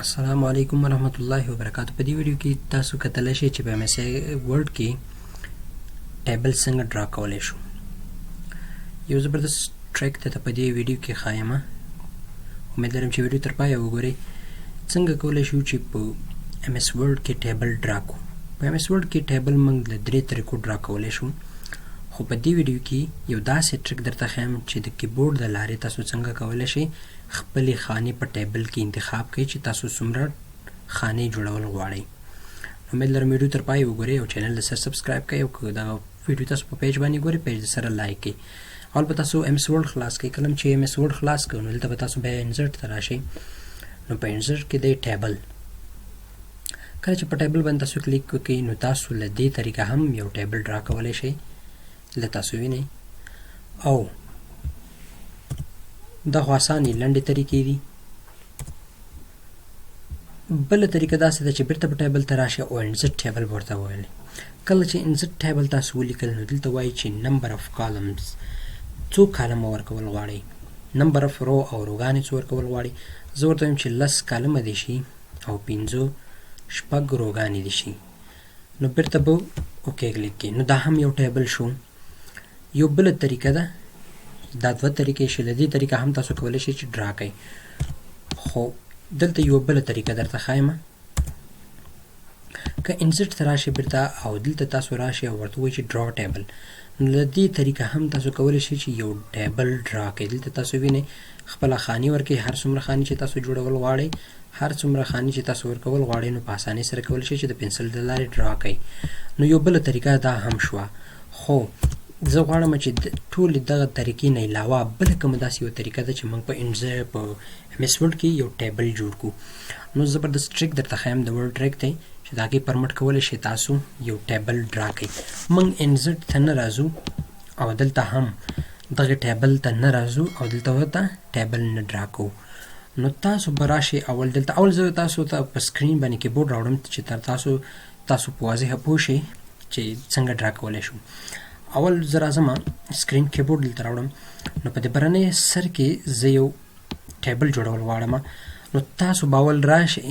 السلام علیکم ورحمت الله وبرکاتہ. په دې ویډیو کې تاسو کتلی شئ چې په ایم ایس ورډ کې ټیبل څنګه ډرا کولی شو. یو زبردست ټریک درته په دې ویډیو کې ښایم. امید لرم چې ویډیو تر پایه وګورئ. څنګه کولی شو چې په ایم ایس ورډ کې ټیبل ډرا کړو. په ایم ایس ورډ کې ټیبل موږ له درې طریقو ډرا کولی شو، خو په دې ویډیو کې یو داسې ټریک درته ښایم چې د کیبورډ د لارې تاسو څنګه کولی شئ خپلې خانې په ټیبل کې انتخاب کړئ چې تاسو څومره خانې جوړول غواړئ. امید لرم ویډیو تر پایه وګورئ او چینل د سره سبسکرایب کړئ او که دغه ویډیو تاسو په پیج باندې ګورئ پیج د سره لایک کړئ. اول به تاسو ایم ایس ورډ خلاص کړئ. کله چې ایم ایس ورډ خلاص کړئ نو دلته به تاسو بیا انسرټ ته راشئ. نو په انسرټ کې دی ټیبل. کله چې په ټیبل باندې تاسو کلیک وکړئ نو تاسو له دې طریقه هم یو ټیبل ډرا کولی شئ. له تاسو وینئ او دا خو اسانې لنډې طریقې دي. بله طریقه داسې ده چې بیرته په ټیبل ته راشئ او انسرټ ټیبل به ورته وویلئ. کله چې انسرټ ټیبل تاسو ولیکل نو دلته وایي چې نمبر اف کالمز، څو کالمه ورکول غواړئ. نمبر اف رو او روګانې څو ورکول غواړئ. زه ورته وایم چې 10 کالمه دې شي او 5 روګانې دې شي. نو بیرته به اوکې کلیک کړئ. نو دا هم یو ټیبل شو. یو بله طریقه ده، دا دوه طریقې شي. له دې طریقه هم تاسو کولی شئ چې ډرا کړئ، خو دلته یو بله طریقه درته ښایم. که انسرټ ته راشئ بیرته او دلته تاسو راشئ او ورته ووایئ چې ډرا ټیبل، نو له دې طریقه هم تاسو کولی شئ چې یو ټیبل ډرا کړئ. دلته تاسو وینئ خپله خانې ورکړئ، هر څومره خانې چې تاسو جوړول غواړئ، هر څومره خانې چې تاسو ورکول غواړئ نو په اسانۍ سره کولی شئ چې د پنسل د لارې ډرا کړئ. نو یو بله طریقه دا هم شوه، خو زه غواړم چې ټولې دغه طریقې نه علاوه بله کومه داسې یوه طریقه ده چې موږ په ایم ایس ورډ کې یو ټیبل جوړ کړو. نو زبردست ټریک درته ښایم، د ورډ ټریک دی چې د هغې پرمټ کولی شئ تاسو یو ټیبل ډرا کړئ. موږ انسرټ ته نه راځو او دلته هم دغه ټیبل ته نه راځو او دلته ورته ټیبل نه ډرا کوو. نو تاسو به راشئ اول زه تاسو ته په سکرین باندې کیبورډ راوړم چې تاسو په واضحه پوه شئ چې څنګه ډرا کولی شو. اول زه راځم سکرین کیبورډ دلته راوړم. نو په دې برنۍ سر کې زه یو ټیبل جوړول غواړم. نو تاسو به اول راشئ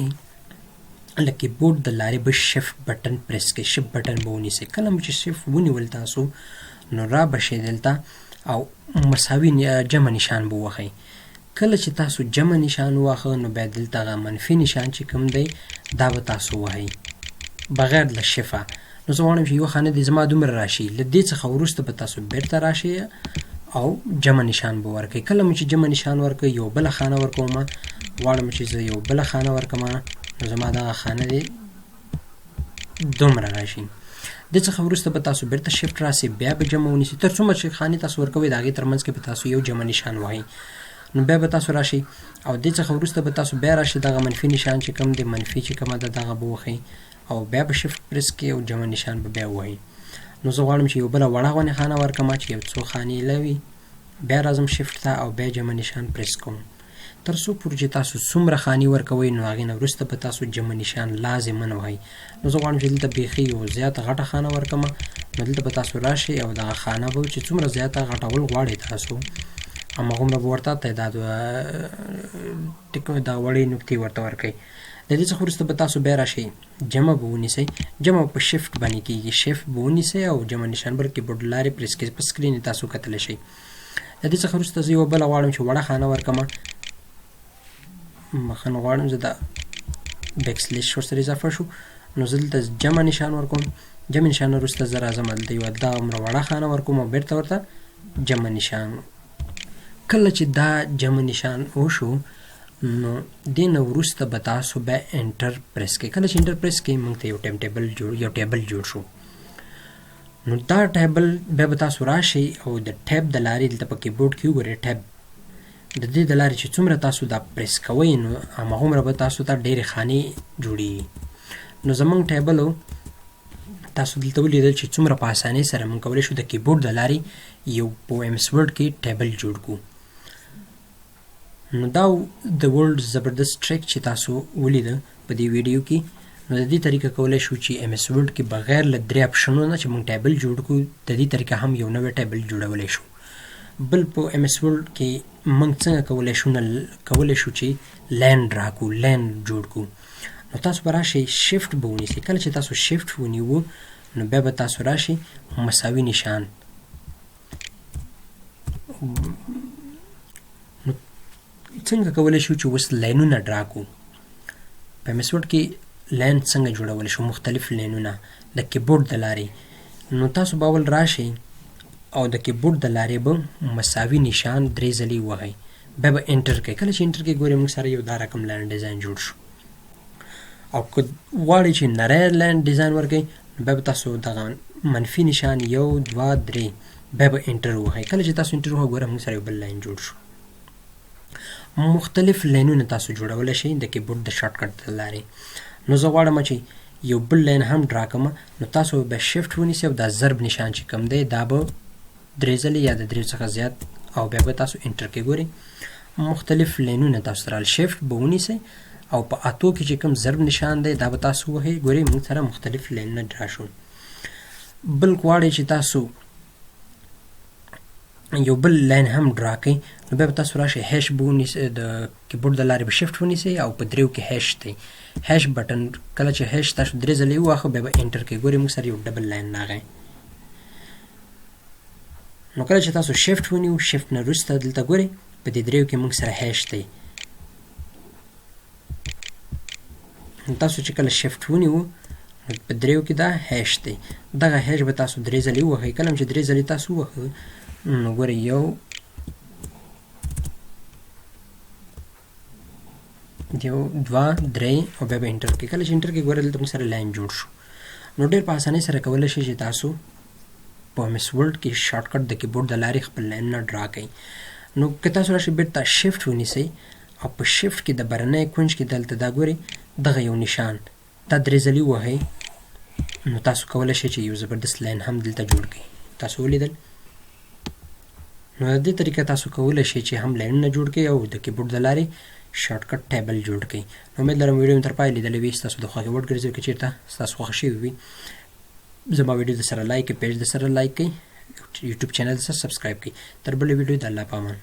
له کیبورډ د لارې به شفت بټن پریس کړئ. شفت بټن به ونیسئ. کله مو چې شفت ونیول تاسو نو را به شئ دلته او مساوي جمع نشان به ووهئ. کله چې تاسو جمع نشان وواهه نو بیا دلته هغه منفي نشان چې کوم دی دا به تاسو ووهئ بغیر له شفه. نو زه غواړم چې یوه خانه دې زما دومره راشي. له دې څخه وروسته به تاسو بیرته راشئ او جمع نشان به ورکړئ. کله مو چې جمع نشان ورکړئ یو بله خانه ورکوم. غواړم چې زه یو بله خانه ورکړم نو زما دغه خانه دې دومره راشي. دې څخه وروسته به تاسو بیرته شفت راسئ، بیا به جمع ونیسئ. تر څومره چې خانې تاسو ورکوئ د هغې تر منځ کې به تاسو یو جمع نشان وهئ. نو بیا به تاسو راشئ او دې څخه وروسته به تاسو بیا راشئ دغه منفي نشان چې کوم دی، منفي چې کومه ده دغه به ووهئ او بیا به شفت پریس کړئ او جمع نشان به بیا ووهئ. نو زه غواړم چې یو بله وړه غونې خانه ورکړم چې یو څو خانې لوي. بیا راځم شفت ته او بیا جمع نشان پریس کوم. تر څو پورې چې تاسو څومره خانې ورکوئ نو هغې نه وروسته به تاسو جمع نشان لازما وهئ. نو زه غواړم چې دلته بیخي یو زیاته غټه خانه ورکړم. نو دلته به تاسو راشئ او دغه خانه به چې څومره زیاته غټول غواړئ تاسو هماغومره به ورته تعداد د وړې نقطې ورته ورکوئ. د دې څخه وروسته به تاسو بیا راشئ جمع به ونیسئ. جمع په شفت باندې کېږي. شفت به ونیسئ او جمع نشان به کیبورډ لارې پریس کړئ. په سکرین یې تاسو کتلی شئ. د دې څخه وروسته زه یوه بله غواړم چې وړه خانه ورکړم. بخښنه غواړم زه د بیک سلیش ورسره اضافه شو. نو زه دلته جمع نشان ورکوم. جمع نشان وروسته زه راځم دلته یوه دومره وړه خانه ورکوم او بیرته ورته جمع نشان. کله چې دا جمع نشان وشو نو دې نه وروسته به تاسو بیا انټر پریس کړئ. کله چې انټر پریس کړئ موږ ته یو ټیبل جوړ شو. نو دا ټیبل بیا به تاسو راشئ او د ټیب د لارې دلته په کیبورډ کې وګورئ ټیب د دې د لارې چې څومره تاسو دا پریس کوئ نو هماغومره به تاسو ته ډېرې خانې جوړېږي. نو زموږ ټیبل تاسو دلته ولیدل چې څومره په اسانۍ سره موږ کولی شو د کیبورډ د لارې یو په ایم ایس ورډ کې ټیبل جوړ کړو. نو دا د ورډ زبردست ټریک چې تاسو ولیده په دې ویډیو کې. نو د دې طریقه کولی شو چې ایم ایس ورډ کې بغیر له 3 اپشنونو نه چې موږ ټیبل جوړ کړو د دې طریقه هم یو نوی ټیبل جوړولی شو. بل په ام اس ورډ کې موږ څنګه کولی شو چې لاین ډرا کړو، لاین جوړ کړو. نو تاسو به راشئ شفټ به ونیسئ. کله چې تاسو شفټ ونیوه نو بیا به تاسو راشئ مساوي نشان. نو څنګه کولی شو چې اوس لاینونه ډرا کړو؟ په ام اس ورډ کې لاین څنګه جوړولی شو؟ مختلف لاینونه د کیبورډ د لارې. نو تاسو به اول راشئ او د کیبورډ د لارې به مساوي نشان 3 ځلې ووهئ، بیا به انټر کړئ. کله چې انټر کړئ ګورئ موږ سره یو دا رقم لاین ډیزاین جوړ شو. او که غواړئ چې نری لاین ډیزاین ورکړئ نو بیا به تاسو دغه منفي نشان 1 2 3 بیا به انټر ووهئ. کله چې تاسو انټر ووهئ ګوره موږ سره یو بل لاین جوړ شو. مختلف لاینونه تاسو جوړولی شئ د کیبورډ د شارټکټ د لارې. نو زه غواړم چې یو بل لاین هم ډرا کړم. نو تاسو به شفټ ونیسئ او دا ضرب نشان چې کوم دی دا به 3 ځلې یا د 3 څخه زیات او بیا به تاسو انټر کړئ. ګورئ مختلف لاینونه تاسو سره شفټ به ونیسئ او په اتو کې چې کوم ضرب نشان دی دا به تاسو ووهئ. ګورئ موږ سره مختلف لاینونه ډرا شول. بل غواړئ چې تاسو یو بل لاین هم ډرا کړئ نو بیا به تاسو راشئ هیش به ونیسئ، د کیبورډ د لارې به شفټ ونیسئ او په 3 کې هیش دی هیش بټن. کله چې هیش تاسو 3 ځلې وواهه بیا به انټر کړئ. ګورئ موږ سره یو ډبل لاین راغی. نو کله چې تاسو شفټ ونیو، شفټ نه وروسته دلته ګورئ په دې 3 کې موږ سره هیش دی. تاسو چې کله شفټ ونیو په 3 کې دا هیش دی. دغه هیش به تاسو 3 ځلې ووهئ. کله چې 3 ځلې تاسو ووهه نو ګورئ 1 2 3 او بیا به انټر کړئ. کله چې انټر کړئ ګورئ دلته موږ سره لاین جوړ شو. نو ډېر په اسانۍ سره کولی شئ چې تاسو په ام اس ورډ کې شارټکټ د کیبورډ د لارې خپل لاینونه ډرا کړئ. نو که تاسو راشئ بیرته شفټ ونیسئ او په شفټ کې د بهرنی کونج کې دلته دا ګورئ دغه یو نشان دا 3 ځلې ووهئ نو تاسو کولی شئ چې یو زبردست لاین هم دلته جوړ کړئ. تاسو ولیدل؟ نو د دې طریقه تاسو کولی شئ چې هم لاینونه جوړ کړئ او د کیبورډ د لارې شارټکټ ټیبل جوړ کړئ. نو امید لرم ویډیو مې تر پایه لیدلی وي، ستاسو د خوښې وړ ګرځوي. که چېرته ستاسو خوښه شوې وي زما ویډیو د سره لایک کړئ، پیج د سره لایک کړئ، یوټیوب چینل د سره سبسکرایب کړئ. تر بلې ویډیو د الله په امان.